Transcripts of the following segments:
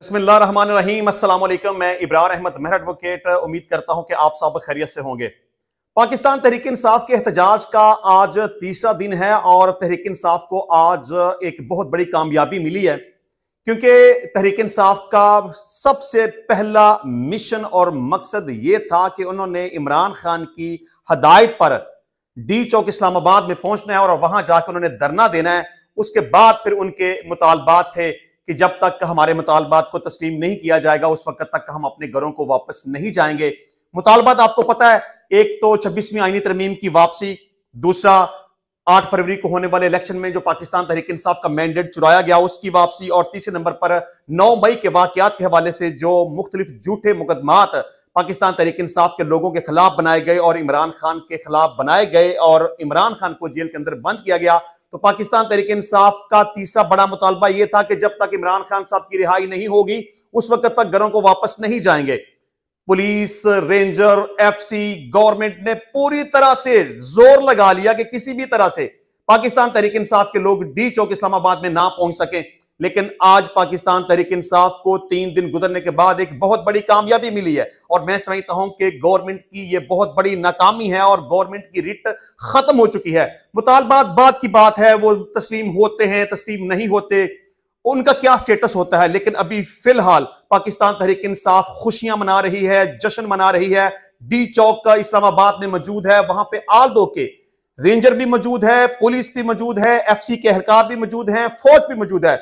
बिस्मिल्लाहिर्रहमानिर्रहीम। अस्सलाम वालेकुम। मैं इब्रार अहमद मेहर एडवोकेट उम्मीद करता हूं कि आप सब खैरियत से होंगे। पाकिस्तान तहरीक इंसाफ के एहतजाज का आज तीसरा दिन है और तहरीक इंसाफ को आज एक बहुत बड़ी कामयाबी मिली है, क्योंकि तहरीक इंसाफ का सबसे पहला मिशन और मकसद यह था कि उन्होंने इमरान खान की हदायत पर डी चौक इस्लामाबाद में पहुंचना है और वहां जाकर उन्होंने धरना देना है। उसके बाद फिर उनके मुतालबात थे कि जब तक हमारे मुतालबात को तस्लीम नहीं किया जाएगा उस वक्त तक हम अपने घरों को वापस नहीं जाएंगे। मुतालबात आपको पता है, एक तो 26वीं आईनी तरमीम की वापसी, दूसरा 8 फरवरी को होने वाले इलेक्शन में जो पाकिस्तान तहरीक इंसाफ का मैंडेट चुराया गया उसकी वापसी, और तीसरे नंबर पर 9 मई के वाकयात के हवाले से जो मुख्तलिफ झूठे मुकदमात पाकिस्तान तहरीक इंसाफ के लोगों के खिलाफ बनाए गए और इमरान खान के खिलाफ बनाए गए और इमरान खान को जेल के अंदर बंद किया गया। तो पाकिस्तान तहरीक इंसाफ का तीसरा बड़ा मुतालबा यह था कि जब तक इमरान खान साहब की रिहाई नहीं होगी उस वक्त तक घरों को वापस नहीं जाएंगे। पुलिस, रेंजर, एफसी, गवर्नमेंट ने पूरी तरह से जोर लगा लिया कि किसी भी तरह से पाकिस्तान तहरीक इंसाफ के लोग डी चौक इस्लामाबाद में ना पहुंच सकें। लेकिन आज पाकिस्तान तहरीक इंसाफ को 3 दिन गुजरने के बाद एक बहुत बड़ी कामयाबी मिली है और मैं समझता हूं कि गवर्नमेंट की यह बहुत बड़ी नाकामी है और गवर्नमेंट की रिट खत्म हो चुकी है। मुतालबात बाद की बात है, वो तस्लीम होते हैं, तस्लीम नहीं होते, उनका क्या स्टेटस होता है, लेकिन अभी फिलहाल पाकिस्तान तहरीक इंसाफ खुशियां मना रही है, जश्न मना रही है। डी चौक का इस्लामाबाद में मौजूद है, वहां पे आल दो के रेंजर भी मौजूद है, पुलिस भी मौजूद है, एफसी के एहलकार भी मौजूद हैं, फौज भी मौजूद है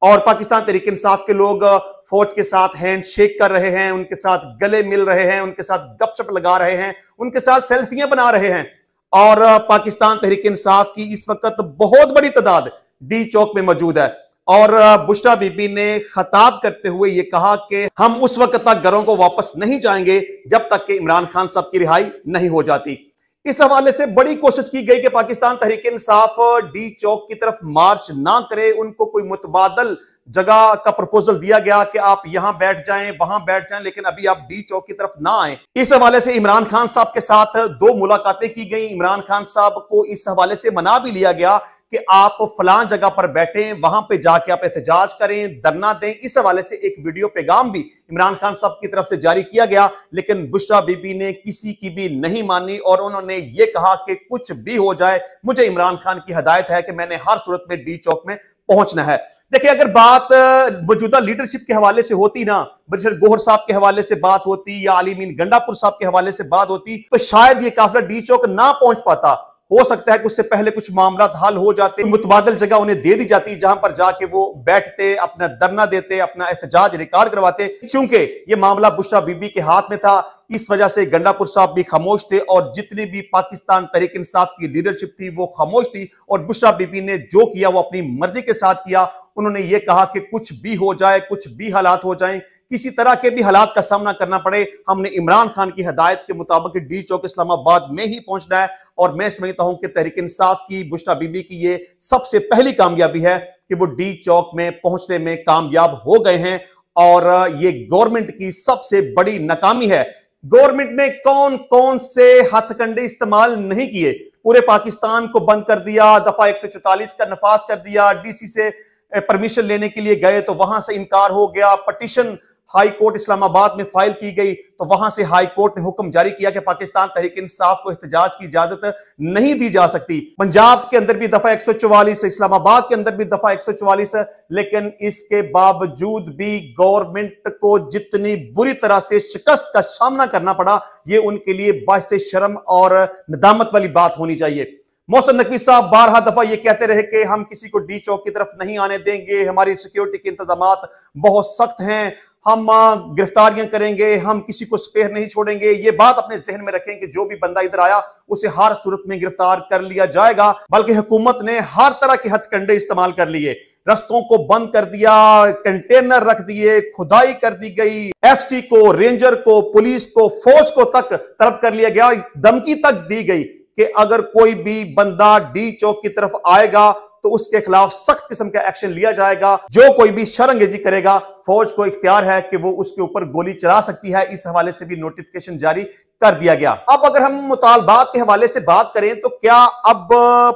और पाकिस्तान तहरीक इंसाफ के लोग फौज के साथ हैंड शेक कर रहे हैं, उनके साथ गले मिल रहे हैं, उनके साथ गपशप लगा रहे हैं, उनके साथ सेल्फियां बना रहे हैं। और पाकिस्तान तहरीक इंसाफ की इस वक्त बहुत बड़ी तादाद डी चौक में मौजूद है और बुशरा बीबी ने खिताब करते हुए यह कहा कि हम उस वक्त तक घरों को वापस नहीं जाएंगे जब तक कि इमरान खान साहब की रिहाई नहीं हो जाती। इस हवाले से बड़ी कोशिश की गई कि पाकिस्तान तहरीक इंसाफ डी चौक की तरफ मार्च ना करे, उनको कोई मुतबादल जगह का प्रपोजल दिया गया कि आप यहां बैठ जाएं, वहां बैठ जाएं, लेकिन अभी आप डी चौक की तरफ ना आए। इस हवाले से इमरान खान साहब के साथ 2 मुलाकातें की गई। इमरान खान साहब को इस हवाले से मना भी लिया गया कि आप फलां जगह पर बैठें, वहां पे जाके आप एहतजाज करें, धरना दें। इस हवाले से एक वीडियो पैगाम भी इमरान खान साहब की तरफ से जारी किया गया, लेकिन बुशरा बीबी ने किसी की भी नहीं मानी और उन्होंने ये कहा कि कुछ भी हो जाए मुझे इमरान खान की हिदायत है कि मैंने हर सूरत में डी चौक में पहुंचना है। देखिए, अगर बात मौजूदा लीडरशिप के हवाले से होती ना, बशर गोहर साहब के हवाले से बात होती या अली मीन गंडापुर साहब के हवाले से बात होती तो शायद ये काफिला डी चौक ना पहुंच पाता। हो सकता है कि उससे पहले कुछ मामला हल हो जाते, मुतबादल जगह उन्हें दे दी जाती जहां पर जाके वो बैठते, अपना धरना देते, अपना एहतजाज रिकॉर्ड करवाते। चूंकि ये मामला बुशरा बीबी के हाथ में था, इस वजह से गंडापुर साहब भी खामोश थे और जितनी भी पाकिस्तान तहरीक इंसाफ की लीडरशिप थी वो खामोश थी और बुशरा बीबी ने जो किया वो अपनी मर्जी के साथ किया। उन्होंने ये कहा कि कुछ भी हो जाए, कुछ भी हालात हो जाएं, किसी तरह के भी हालात का सामना करना पड़े, हमने इमरान खान की हिदायत के मुताबिक डी चौक इस्लामाबाद में ही पहुंचना है। और मैं समझता हूं कि तहरीक इंसाफ की, बुशरा बीबी की ये सबसे पहली कामयाबी है कि वो डी चौक में पहुंचने में कामयाब हो गए हैं और ये गवर्नमेंट की सबसे बड़ी नाकामी है। गवर्नमेंट ने कौन कौन से हथकंडे इस्तेमाल नहीं किए, पूरे पाकिस्तान को बंद कर दिया, दफा 144 का नफाज कर दिया, डीसी से परमिशन लेने के लिए गए तो वहां से इनकार हो गया, पटिशन हाई कोर्ट इस्लामाबाद में फाइल की गई तो वहां से हाई कोर्ट ने हुक्म जारी किया कि पाकिस्तान तहरीक इंसाफ को एहतजाज की इजाजत नहीं दी जा सकती। पंजाब के अंदर भी दफा 144, इस्लामाबाद के अंदर भी दफा 144 है, लेकिन इसके बावजूद भी गवर्नमेंट को जितनी बुरी तरह से शिकस्त का सामना करना पड़ा ये उनके लिए बाइसे शर्म और नदामत वाली बात होनी चाहिए। मोहसिन नकवी साहब 12 दफा ये कहते रहे कि हम किसी को डी चौक की तरफ नहीं आने देंगे, हमारी सिक्योरिटी के इंतजाम बहुत सख्त हैं, हम गिरफ्तारियां करेंगे, हम किसी को स्पेयर नहीं छोड़ेंगे। ये बात अपने जहन में रखें कि जो भी बंदा इधर आया उसे हर सूरत में गिरफ्तार कर लिया जाएगा। बल्कि हुकूमत ने हर तरह के हथकंडे इस्तेमाल कर लिए, रस्तों को बंद कर दिया, कंटेनर रख दिए, खुदाई कर दी गई, एफसी को, रेंजर को, पुलिस को, फौज को तक तलब कर लिया गया। धमकी तक दी गई कि अगर कोई भी बंदा डी चौक की तरफ आएगा तो उसके खिलाफ सख्त किस्म का एक्शन लिया जाएगा। जो कोई भी शरंगेजी करेगा फौज को इख्तियार है कि वो उसके ऊपर गोली चला सकती है। इस हवाले से भी नोटिफिकेशन जारी कर दिया गया। अब अगर हम मुतालबात के हवाले से बात करें तो क्या अब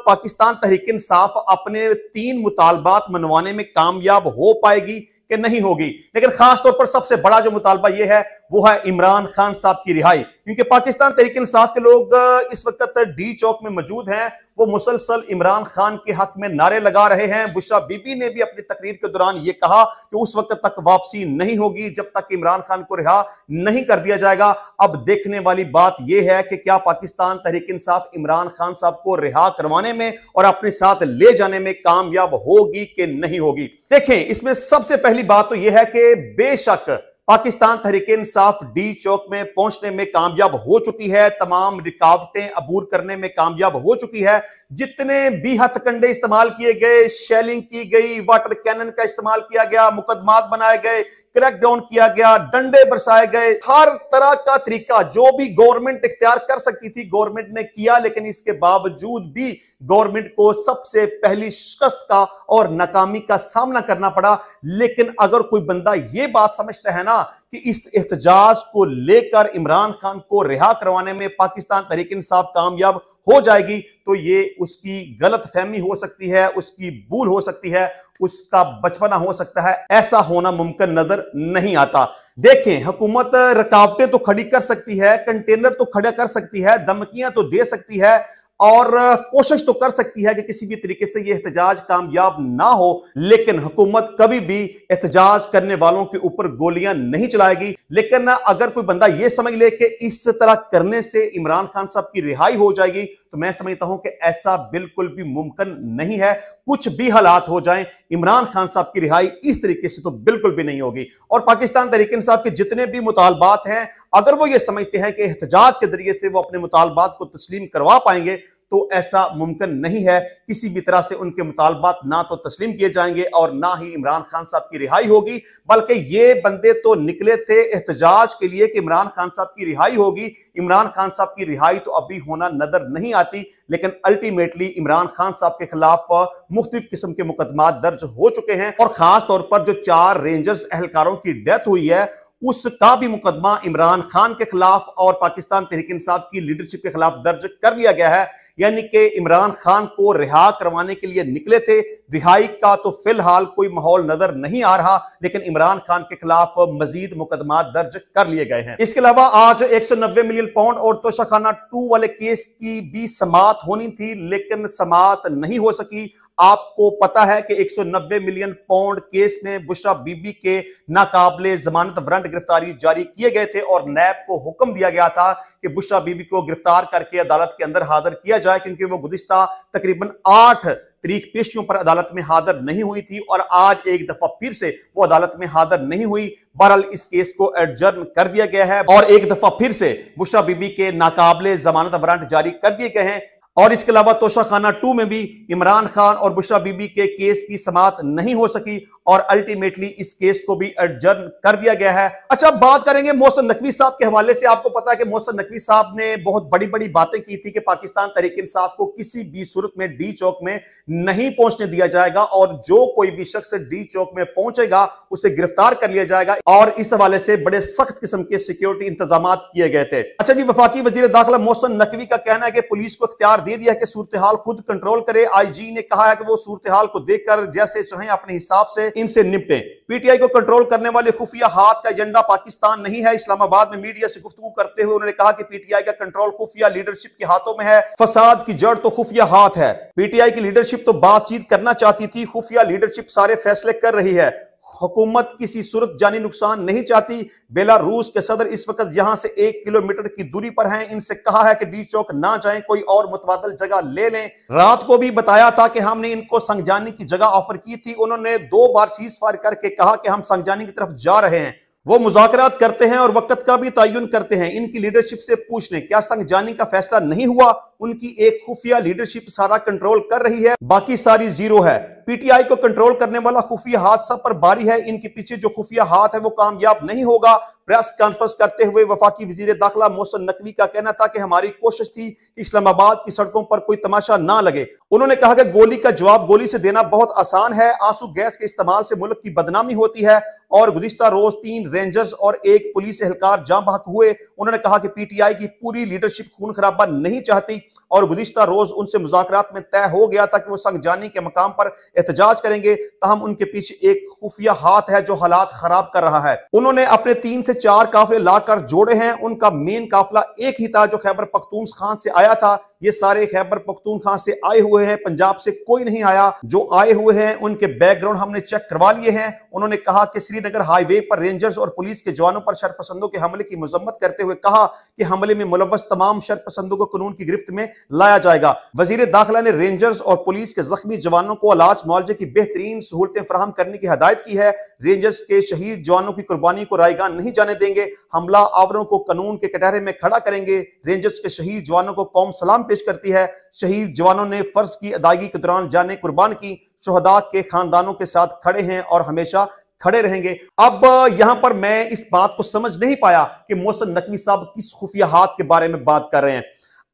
पाकिस्तान तहरीक इंसाफ अपने 3 मुतालबात मनवाने में कामयाब हो पाएगी? कि नहीं होगी। लेकिन खासतौर पर सबसे बड़ा जो मुतालबा यह है वो है इमरान खान साहब की रिहाई, क्योंकि पाकिस्तान तहरीक इंसाफ के लोग इस वक्त डी चौक में मौजूद हैं। वो मुसलसल इमरान खान के हक में नारे लगा रहे हैं। बुशरा बीबी ने भी अपनी तकरीर के दौरान यह कहा कि उस वक्त तक वापसी नहीं होगी जब तक इमरान खान को रिहा नहीं कर दिया जाएगा। अब देखने वाली बात यह है कि क्या पाकिस्तान तहरीक इंसाफ इमरान खान साहब को रिहा करवाने में और अपने साथ ले जाने में कामयाब होगी कि नहीं होगी। देखें, इसमें सबसे पहली बात तो यह है कि बेशक पाकिस्तान तहरीक इंसाफ डी चौक में पहुंचने में कामयाब हो चुकी है, तमाम रुकावटें अबूर करने में कामयाब हो चुकी है। जितने भी हथकंडे इस्तेमाल किए गए, शेलिंग की गई, वाटर कैनन का इस्तेमाल किया गया, मुकदमात बनाए गए, क्रैकडाउन किया गया, डंडे बरसाए गए, हर तरह का तरीका जो भी गवर्नमेंट इख्तियार कर सकती थी गवर्नमेंट ने किया। लेकिन इसके बावजूद भी गवर्नमेंट को सबसे पहली शिकस्त का और नाकामी का सामना करना पड़ा। लेकिन अगर कोई बंदा यह बात समझता है ना कि इस एहतजाज को लेकर इमरान खान को रिहा करवाने में पाकिस्तान तहरीक इंसाफ कामयाब हो जाएगी, तो ये उसकी गलत फहमी हो सकती है, उसकी भूल हो सकती है, उसका बचपना हो सकता है। ऐसा होना मुमकिन नजर नहीं आता। देखें, हुकूमत रुकावटें तो खड़ी कर सकती है, कंटेनर तो खड़ा कर सकती है, धमकियां तो दे सकती है और कोशिश तो कर सकती है कि किसी भी तरीके से यह एहतजाज कामयाब ना हो। लेकिन हुकूमत कभी भी एहतजाज करने वालों के ऊपर गोलियां नहीं चलाएगी। लेकिन अगर कोई बंदा यह समझ ले कि इस तरह करने से इमरान खान साहब की रिहाई हो जाएगी, तो मैं समझता हूं कि ऐसा बिल्कुल भी मुमकिन नहीं है। कुछ भी हालात हो जाएं, इमरान खान साहब की रिहाई इस तरीके से तो बिल्कुल भी नहीं होगी। और पाकिस्तान तहरीक इंसाफ के जितने भी मुतालबात हैं, अगर वो ये समझते हैं कि एहतजाज के जरिए से वो अपने मुतालबात को तस्लीम करवा पाएंगे, तो ऐसा मुमकिन नहीं है। किसी भी तरह से उनके मुतालबात ना तो तस्लीम किए जाएंगे और ना ही इमरान खान साहब की रिहाई होगी। बल्कि ये बंदे तो निकले थे एहतजाज के लिए कि इमरान खान साहब की रिहाई होगी। इमरान खान साहब की रिहाई तो अभी होना नजर नहीं आती। लेकिन अल्टीमेटली इमरान खान साहब के खिलाफ मुख्तलिफ किस्म के मुकदमात दर्ज हो चुके हैं और खास तौर पर जो 4 रेंजर्स एहलकारों की डेथ हुई है उसका भी मुकदमा इमरान खान के खिलाफ और पाकिस्तान तहरीक इंसाफ की लीडरशिप के खिलाफ दर्ज कर लिया गया है। यानी कि इमरान खान को रिहा करवाने के लिए निकले थे। रिहाई का तो फिलहाल कोई माहौल नजर नहीं आ रहा, लेकिन इमरान खान के खिलाफ मजीद मुकदमात दर्ज कर लिए गए हैं। इसके अलावा आज 190 मिलियन पाउंड और तोशाखाना 2 वाले केस की भी समाअत होनी थी, लेकिन समाअत नहीं हो सकी। आपको पता है कि 190 मिलियन पाउंड केस में बुशरा बीबी के नाकाबिले जमानत वारंट गिरफ्तारी जारी किए गए थे और नैब को हुक्म दिया गया था कि बुशरा बीबी को गिरफ्तार करके अदालत के अंदर हाजिर किया जाए, क्योंकि वो गुज़िश्ता तकरीबन 8 तारीख पेशियों पर अदालत में हाजिर नहीं हुई थी और आज एक दफा फिर से वो अदालत में हाजिर नहीं हुई। बहरहाल इस केस को एडजर्न कर दिया गया है और एक दफा फिर से बुशरा बीबी के नाकाबिले जमानत वारंट जारी कर दिए गए हैं। और इसके अलावा तोशाखाना 2 में भी इमरान खान और बुशरा बीबी के केस की समाअत नहीं हो सकी और अल्टीमेटली इस केस को भी एडजर्न कर दिया गया है। अच्छा, बात करेंगे मोहसिन नकवी साहब के हवाले से। आपको पता है कि मोहसिन नकवी साहब ने बहुत बड़ी बड़ी बातें की थी कि पाकिस्तान तहरीक इंसाफ को किसी भी सूरत में डी चौक में नहीं पहुंचने दिया जाएगा और जो कोई भी शख्स डी चौक में पहुंचेगा उसे गिरफ्तार कर लिया जाएगा और इस हवाले से बड़े सख्त किस्म के सिक्योरिटी इंतजाम किए गए थे। अच्छा जी, वफाकी वजीर दाखिला मोहसिन नकवी का कहना है कि पुलिस को इख्तियार दे दिया कि सूरत हाल खुद कंट्रोल करे। आईजी ने कहा है कि वो सूरत हाल को देखकर जैसे चाहें अपने हिसाब से इनसे निपटे। पीटीआई को कंट्रोल करने वाले खुफिया हाथ का एजेंडा पाकिस्तान नहीं है। इस्लामाबाद में मीडिया से गुफ्तगू करते हुए उन्होंने कहा कि पीटीआई का कंट्रोल खुफिया लीडरशिप के हाथों में है। फसाद की जड़ तो खुफिया हाथ है। पीटीआई की लीडरशिप तो बातचीत करना चाहती थी, खुफिया लीडरशिप सारे फैसले कर रही है। हुकूमत किसी सूरत जानी नुकसान नहीं चाहती। बेलारूस के सदर इस वक्त यहां से 1 किलोमीटर की दूरी पर हैं। इनसे कहा है कि डी चौक ना जाएं, कोई और मुतबादल जगह ले लें। रात को भी बताया था कि हमने इनको संगजानी की जगह ऑफर की थी। उन्होंने 2 बार सीज फायर करके कहा कि हम संगजानी की तरफ जा रहे हैं। वो मुज़ाकरात करते हैं और वक्त का भी तयन करते हैं। इनकी लीडरशिप से पूछ लें, क्या संगजानी का फैसला नहीं हुआ? उनकी एक खुफिया लीडरशिप सारा कंट्रोल कर रही है, बाकी सारी जीरो है। पीटीआई को कंट्रोल करने वाला खुफिया हाथ सब पर भारी है। इनके पीछे जो खुफिया हाथ है वो कामयाब नहीं होगा। प्रेस कॉन्फ्रेंस करते हुए वफाकी वजीर दाखिला मोहसिन नकवी का कहना था कि हमारी कोशिश थी कि इस्लामाबाद की सड़कों पर कोई तमाशा ना लगे। उन्होंने कहा कि गोली का जवाब गोली से देना बहुत आसान है। आंसू गैस के इस्तेमाल से मुल्क की बदनामी होती है और गुज़िश्ता रोज 3 रेंजर्स और 1 पुलिस एहलकार जाँ बहक हुए। उन्होंने कहा कि पीटीआई की पूरी लीडरशिप खून खराबा नहीं चाहती। और गुज़िश्ता रोज उनसे मुज़ाकरात में तय हो गया था कि वो संगजानी के मकाम पर एहतजाज करेंगे, ताहम उनके पीछे एक खुफिया हाथ है जो हालात खराब कर रहा है। उन्होंने अपने 3 से 4 काफिले लाकर जोड़े हैं। उनका मेन काफिला एक ही था जो खैबर पख्तूनख्वा से आया था। ये सारे खैबर पख्तूनख्वा से आए हुए हैं, पंजाब से कोई नहीं आया। जो आए हुए हैं उनके बैकग्राउंड हमने चेक करवा लिए हैं। उन्होंने कहा कि श्रीनगर हाईवे पर रेंजर्स और पुलिस के जवानों पर शरपसंदों के हमले की मजम्मत करते हुए कहा कि हमले में मुलव्वस तमाम शरपसंदों को कानून की गिरफ्त में लाया जाएगा। वजीर दाखिला ने रेंजर्स और पुलिस के जख्मी जवानों को इलाज मुआवजे की बेहतरीन सहूलतें फराहम करने की हदायत की है। रेंजर्स के शहीद जवानों की कुर्बानी को रायगान नहीं जाने देंगे। हमला आवरों को कानून के कटहरे में खड़ा करेंगे। रेंजर्स के शहीद जवानों को कौम सलाम पेश करती है। शहीद जवानों ने फर्ज की अदायगी के दौरान जाने कुर्बान की, शुहदा के खानदानों के साथ खड़े हैं और हमेशा खड़े रहेंगे। अब यहां पर मैं इस बात को समझ नहीं पाया कि मोहसिन नकवी साहब किस खुफिया हाथ के बारे में बात कर रहे हैं।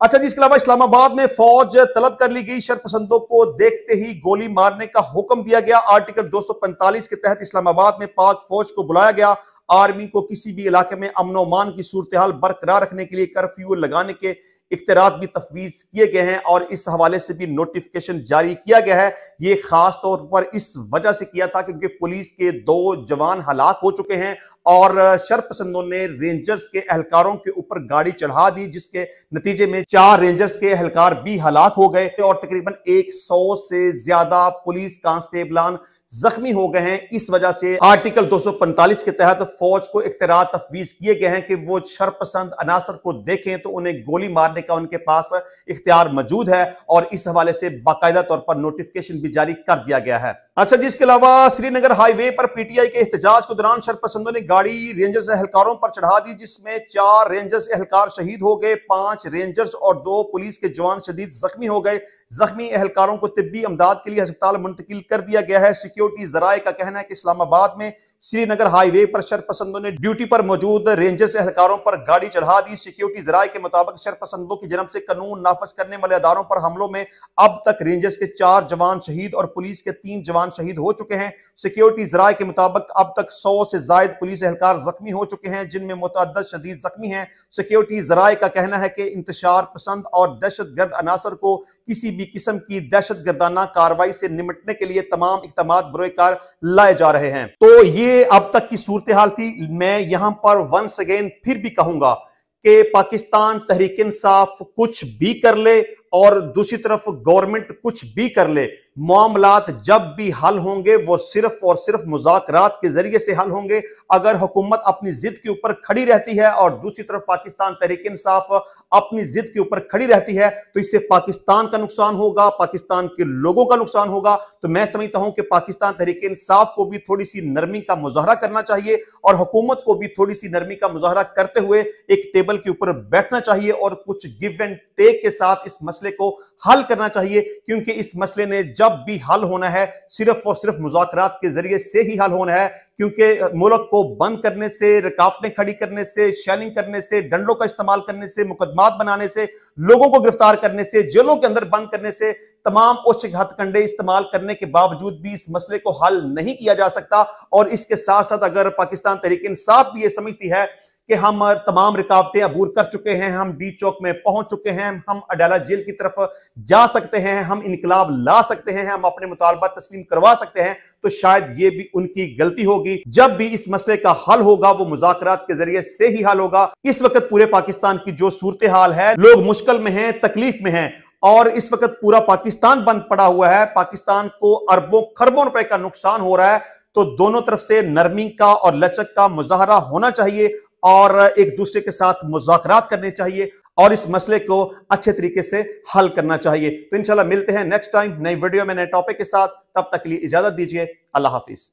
अच्छा जी, इसके अलावा इस्लामाबाद में फौज तलब कर ली गई। शरपसंदों को देखते ही गोली मारने का हुक्म दिया गया। आर्टिकल 245 के तहत इस्लामाबाद में पाक फौज को बुलाया गया। आर्मी को किसी भी इलाके में अमन व अमान की सूरत हाल बरकरार रखने के लिए कर्फ्यू लगाने के इख्तियारात भी तफवीज किए गए हैं और इस हवाले से भी नोटिफिकेशन जारी किया गया है। ये खास तौर पर इस वजह से किया था क्योंकि पुलिस के 2 जवान हलाक हो चुके हैं और शरपसंदों ने रेंजर्स के एहलकारों के ऊपर गाड़ी चढ़ा दी, जिसके नतीजे में 4 रेंजर्स के एहलकार भी हलाक हो गए और तकरीबन 100 से ज्यादा पुलिस कांस्टेबलान जख्मी हो गए हैं। इस वजह से आर्टिकल 245 के तहत फौज को इख्तियार तफवीज किए गए हैं कि वो शरपसंद अनासर को देखें तो उन्हें गोली मारने का उनके पास इख्तियार मौजूद है और इस हवाले से बाकायदा तौर पर नोटिफिकेशन भी जारी कर दिया गया है। अच्छा जी, इसके अलावा श्रीनगर हाईवे पर पीटीआई के एहतजाज के दौरान शरपसंदों ने गाड़ी रेंजर्स एहलकारों पर चढ़ा दी, जिसमें 4 रेंजर्स एहलकार शहीद हो गए, 5 रेंजर्स और 2 पुलिस के जवान शदीद जख्मी हो गए। जख्मी एहलकारों को तिब्बी अमदाद के लिए अस्पताल मुंतकिल कर दिया गया है। सिक्योरिटी जराए का कहना है कि इस्लामाबाद में श्रीनगर हाईवे पर शरपसंदों ने ड्यूटी पर मौजूद रेंजर्स एहलकारों पर गाड़ी चढ़ा दी। सिक्योरिटी जराए के मुताबिक शरपसंदों की जन्म से कानून नाफज करने वाले अदारों पर हमलों में अब तक रेंजर्स के 4 जवान शहीद और पुलिस के 3 जवान शहीद हो चुके हैं। सिक्योरिटी जराए के मुताबिक अब तक 100 से जायद पुलिस एहलकार जख्मी हो चुके हैं, जिनमें मुतअद्दिद शदीद जख्मी हैं। सिक्योरिटी जराए का कहना है कि इंतशार पसंद और दहशतगर्द अनासर को किसी भी किस्म की दहशतगर्दाना कार्रवाई से निपटने के लिए तमाम इक़दामात बरोकार लाए जा रहे हैं। तो ये अब तक की सूरत हाल थी। मैं यहां पर वंस अगेन फिर भी कहूंगा कि पाकिस्तान तहरीक-ए-इंसाफ कुछ भी कर ले और दूसरी तरफ गवर्नमेंट कुछ भी कर ले, मामलात जब भी हल होंगे वो सिर्फ और सिर्फ मुज़ाकरात के जरिए से हल होंगे। अगर हुकूमत अपनी जिद के ऊपर खड़ी रहती है और दूसरी तरफ पाकिस्तान तहरीक-ए-इंसाफ अपनी जिद के ऊपर खड़ी रहती है तो इससे पाकिस्तान का नुकसान होगा, पाकिस्तान के लोगों का नुकसान होगा। तो मैं समझता हूं कि पाकिस्तान तहरीक-ए-इंसाफ को भी थोड़ी सी नरमी का मुजाहरा करना चाहिए और हुकूमत को भी थोड़ी सी नरमी का मुजाहरा करते हुए एक टेबल के ऊपर बैठना चाहिए और कुछ गिव एंड टेक के साथ इस मसले को हल करना चाहिए, क्योंकि इस मसले ने जब भी हल होना है सिर्फ और सिर्फ मुज़ाकरात के जरिए से ही हल होना है। क्योंकि मुल्क को बंद करने से, रुकावटें खड़ी करने से, शेलिंग करने से, डंडों का इस्तेमाल करने से, मुकदमात बनाने से, लोगों को गिरफ्तार करने से, जेलों के अंदर बंद करने से, तमाम औचिक हथकंडे इस्तेमाल करने के बावजूद भी इस मसले को हल नहीं किया जा सकता। और इसके साथ साथ अगर पाकिस्तान तहरीक-ए-इंसाफ भी ये समझती है कि हम तमाम रुकावटें अबूर कर चुके हैं, हम डी चौक में पहुंच चुके हैं, हम अडाला जेल की तरफ जा सकते हैं, हम इनकलाब ला सकते हैं, हम अपने मुतालबा तस्लीम करवा सकते हैं, तो शायद ये भी उनकी गलती होगी। जब भी इस मसले का हल होगा वो मुज़ाकरात के जरिए से ही हल होगा। इस वक्त पूरे पाकिस्तान की जो सूरत हाल है, लोग मुश्किल में हैं, तकलीफ में हैं और इस वक्त पूरा पाकिस्तान बंद पड़ा हुआ है, पाकिस्तान को अरबों खरबों रुपए का नुकसान हो रहा है। तो दोनों तरफ से नरमी का और लचक का मुजाहरा होना चाहिए और एक दूसरे के साथ मुज़ाकरात करने चाहिए और इस मसले को अच्छे तरीके से हल करना चाहिए। तो इंशाल्लाह मिलते हैं नेक्स्ट टाइम नई वीडियो में नए टॉपिक के साथ। तब तक के लिए इजाजत दीजिए। अल्लाह हाफिज।